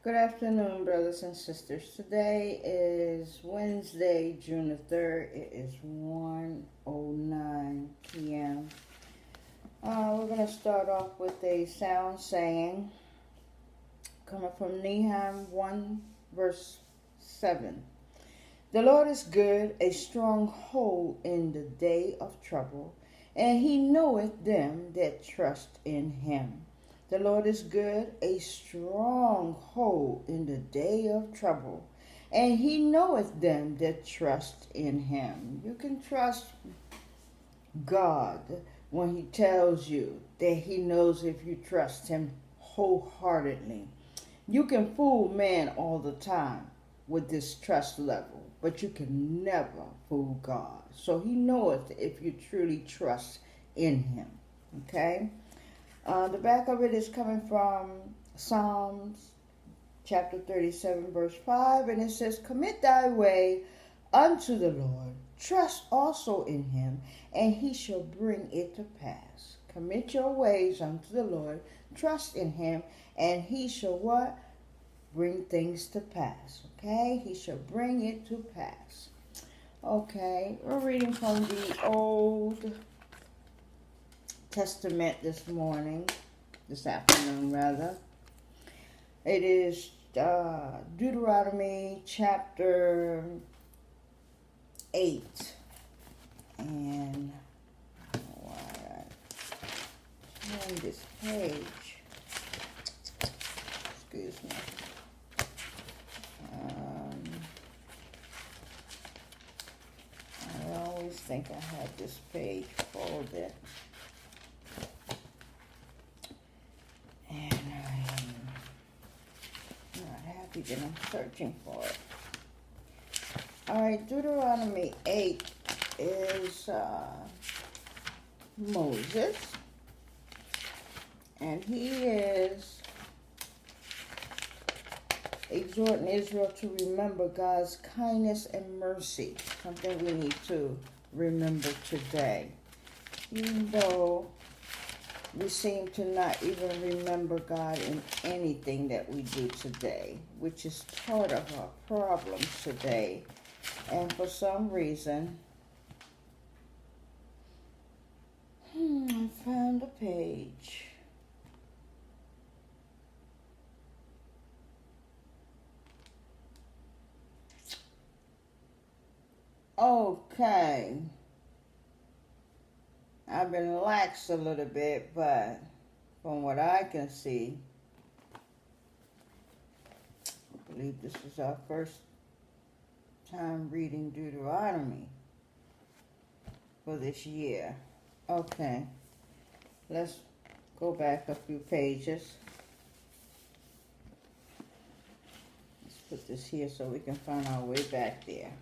Good afternoon, brothers and sisters. Today is Wednesday, June the 3rd. It is 1:09 p.m. We're going to start off with a sound saying coming from Nehemiah 1 verse 7. The Lord is good, a stronghold in the day of trouble, and he knoweth them that trust in him. The Lord is good, a stronghold in the day of trouble, and he knoweth them that trust in him. You can trust God when he tells you that he knows if you trust him wholeheartedly. You can fool man all the time with this trust level, but you can never fool God. So he knoweth if you truly trust in him. Okay? The back of it is coming from Psalms chapter 37 verse 5, and it says, Commit thy way unto the Lord, trust also in him, and he shall bring it to pass. Commit your ways unto the Lord, trust in him, and he shall what? Bring things to pass. Okay? He shall bring it to pass. Okay, we're reading from the Old Testament this afternoon rather. It is Deuteronomy chapter 8. And turn this page. Excuse me. I always think I had this page folded. And I'm not happy that I'm searching for it. Alright, Deuteronomy 8 is Moses. And he is exhorting Israel to remember God's kindness and mercy. Something we need to remember today. Even though we seem to not even remember God in anything that we do today, which is part of our problems today. And for some reason, I found a page. Okay. I've been lax a little bit, but from what I can see, I believe this is our first time reading Deuteronomy for this year. Okay. Let's go back a few pages. Let's put this here so we can find our way back there.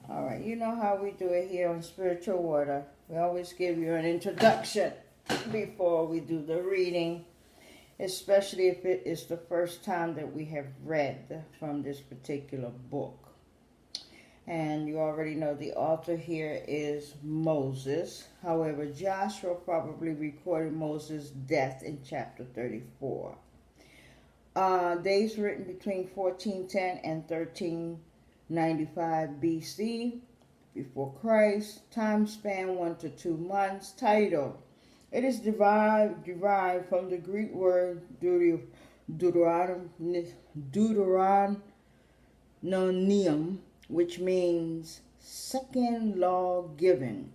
All right, you know how we do it here on Spiritual Water. We always give you an introduction before we do the reading, especially if it is the first time that we have read from this particular book. And you already know the author here is Moses. However, Joshua probably recorded Moses' death in chapter 34. Days written between 1410 and 1395 BC, before Christ. Time span 1 to 2 months. Title: it is derived from the Greek word Deuteronomium, which means second law given.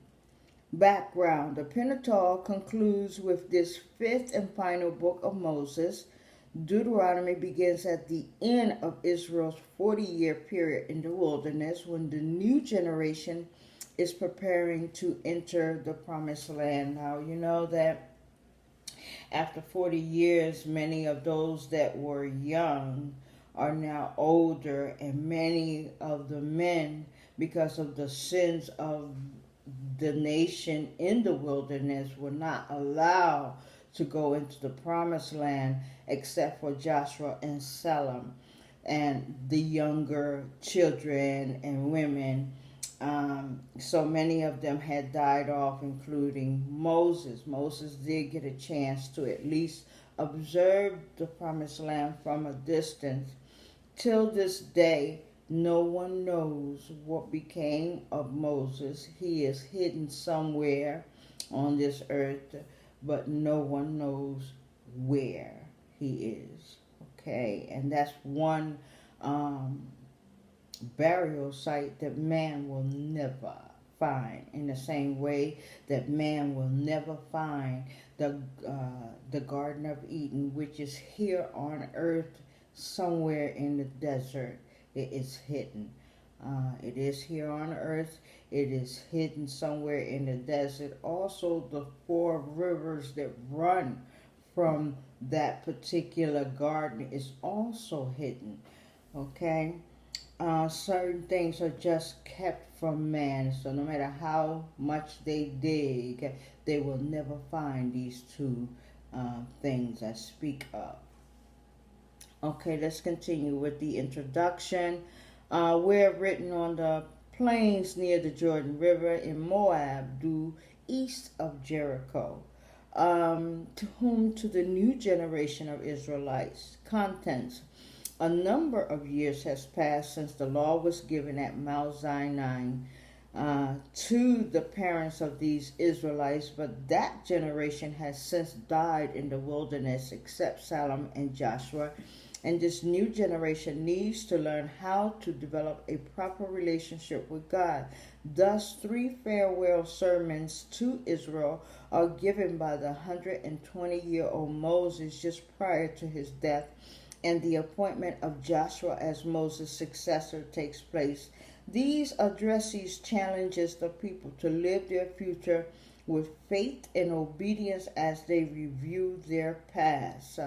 Background: the Pentateuch concludes with this fifth and final book of Moses. Deuteronomy begins at the end of Israel's 40-year period in the wilderness, when the new generation is preparing to enter the promised land. Now, you know that after 40 years, many of those that were young are now older, and many of the men, because of the sins of the nation in the wilderness, were not allowed to go into the promised land except for Joshua and Salem and the younger children and women. So many of them had died off, including Moses. Moses did get a chance to at least observed the promised land from a distance. Till this day, no one knows what became of Moses. He is hidden somewhere on this earth, but no one knows where he is. Okay, and that's one burial site that man will never find. In the same way that man will never find the Garden of Eden, which is here on earth, somewhere in the desert. It is hidden. It is here on earth. It is hidden somewhere in the desert. Also, the 4 rivers that run from that particular garden is also hidden. Okay? Certain things are just kept from man. So no matter how much they dig, they will never find these 2 things I speak of. Okay, let's continue with the introduction. We're written on the plains near the Jordan River in Moab, due east of Jericho. To the new generation of Israelites. Contents. A number of years has passed since the law was given at Mount Sinai to the parents of these Israelites, but that generation has since died in the wilderness, except Salem and Joshua. And this new generation needs to learn how to develop a proper relationship with God. Thus, 3 farewell sermons to Israel are given by the 120-year-old Moses just prior to his death, and the appointment of Joshua as Moses' successor takes place. These addresses challenges the people to live their future with faith and obedience as they review their past.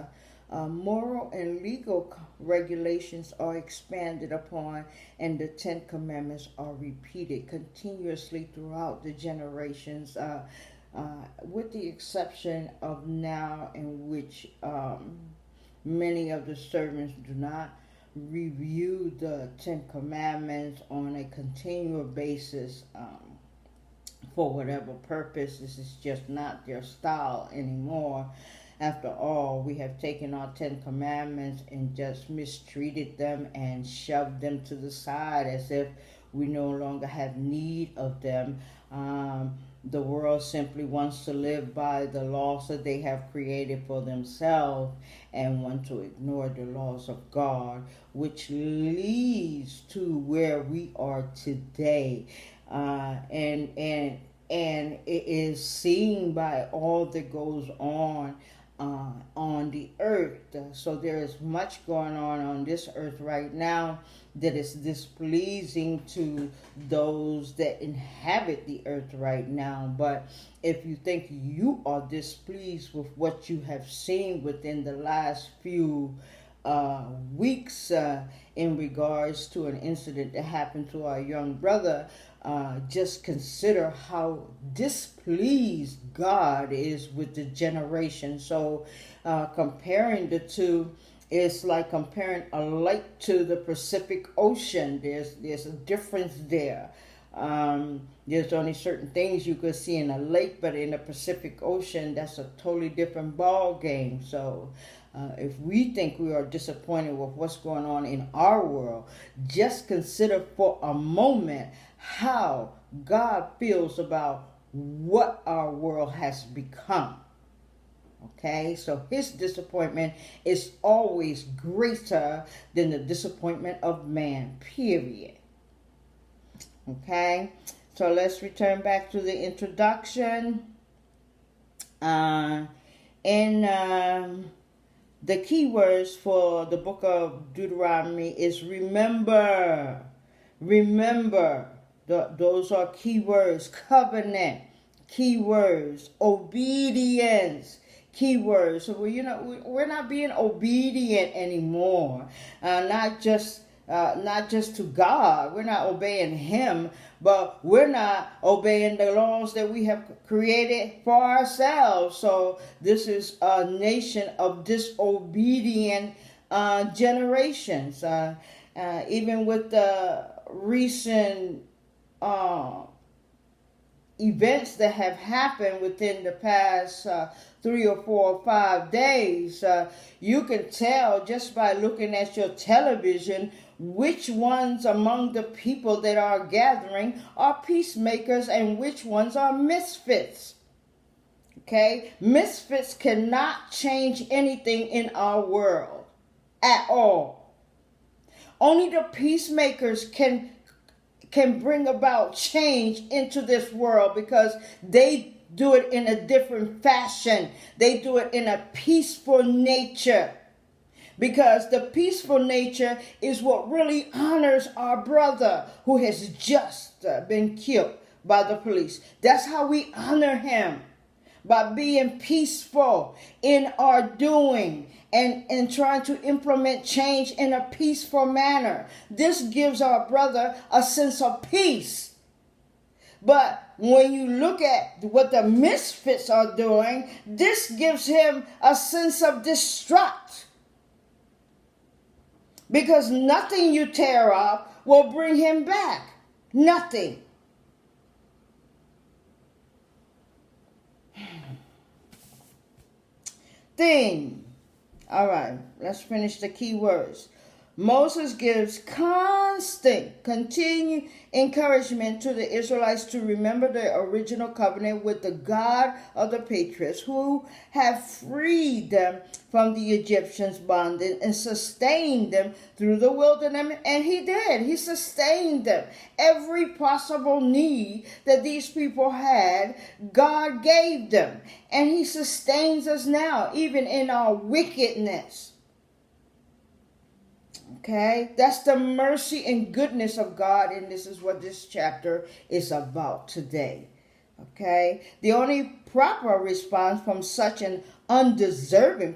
Moral and legal regulations are expanded upon, and the 10 Commandments are repeated continuously throughout the generations, with the exception of now, in which many of the servants do not review the 10 Commandments on a continual basis for whatever purpose. This is just not their style anymore. After all, we have taken our 10 Commandments and just mistreated them and shoved them to the side as if we no longer have need of them. The world simply wants to live by the laws that they have created for themselves and want to ignore the laws of God, which leads to where we are today. And it is seen by all that goes on the earth. So there is much going on this earth right now that is displeasing to those that inhabit the earth right now. But if you think you are displeased with what you have seen within the last few weeks in regards to an incident that happened to our young brother, just consider how displeased God is with the generation. So comparing the two is like comparing a lake to the Pacific Ocean. There's a difference there. There's only certain things you could see in a lake, but in the Pacific Ocean, that's a totally different ball game. So if we think we are disappointed with what's going on in our world, just consider for a moment how God feels about what our world has become. Okay, so his disappointment is always greater than the disappointment of man, period. Okay, so let's return back to the introduction. The key words for the book of Deuteronomy is remember. Remember. Those are key words. Covenant. Key words. Obedience. Key words. So we're not being obedient anymore. Not just to God. We're not obeying him, but we're not obeying the laws that we have created for ourselves. So this is a nation of disobedient generations. Even with the recent events that have happened within the past 3 or 4 or 5 days, you can tell just by looking at your television which ones among the people that are gathering are peacemakers and which ones are misfits. Okay? Misfits cannot change anything in our world at all. Only the peacemakers can bring about change into this world because they do it in a different fashion. They do it in a peaceful nature. Because the peaceful nature is what really honors our brother who has just been killed by the police. That's how we honor him. By being peaceful in our doing and trying to implement change in a peaceful manner. This gives our brother a sense of peace. But when you look at what the misfits are doing, this gives him a sense of distraught. Because nothing you tear up will bring him back. Nothing. Theme. All right, let's finish the key words. Moses gives continued encouragement to the Israelites to remember the original covenant with the God of the patriarchs who have freed them from the Egyptians' bondage and sustained them through the wilderness. And he did. He sustained them. Every possible need that these people had, God gave them. And he sustains us now, even in our wickedness. Okay, that's the mercy and goodness of God, and this is what this chapter is about today. Okay, the only proper response from such an undeserving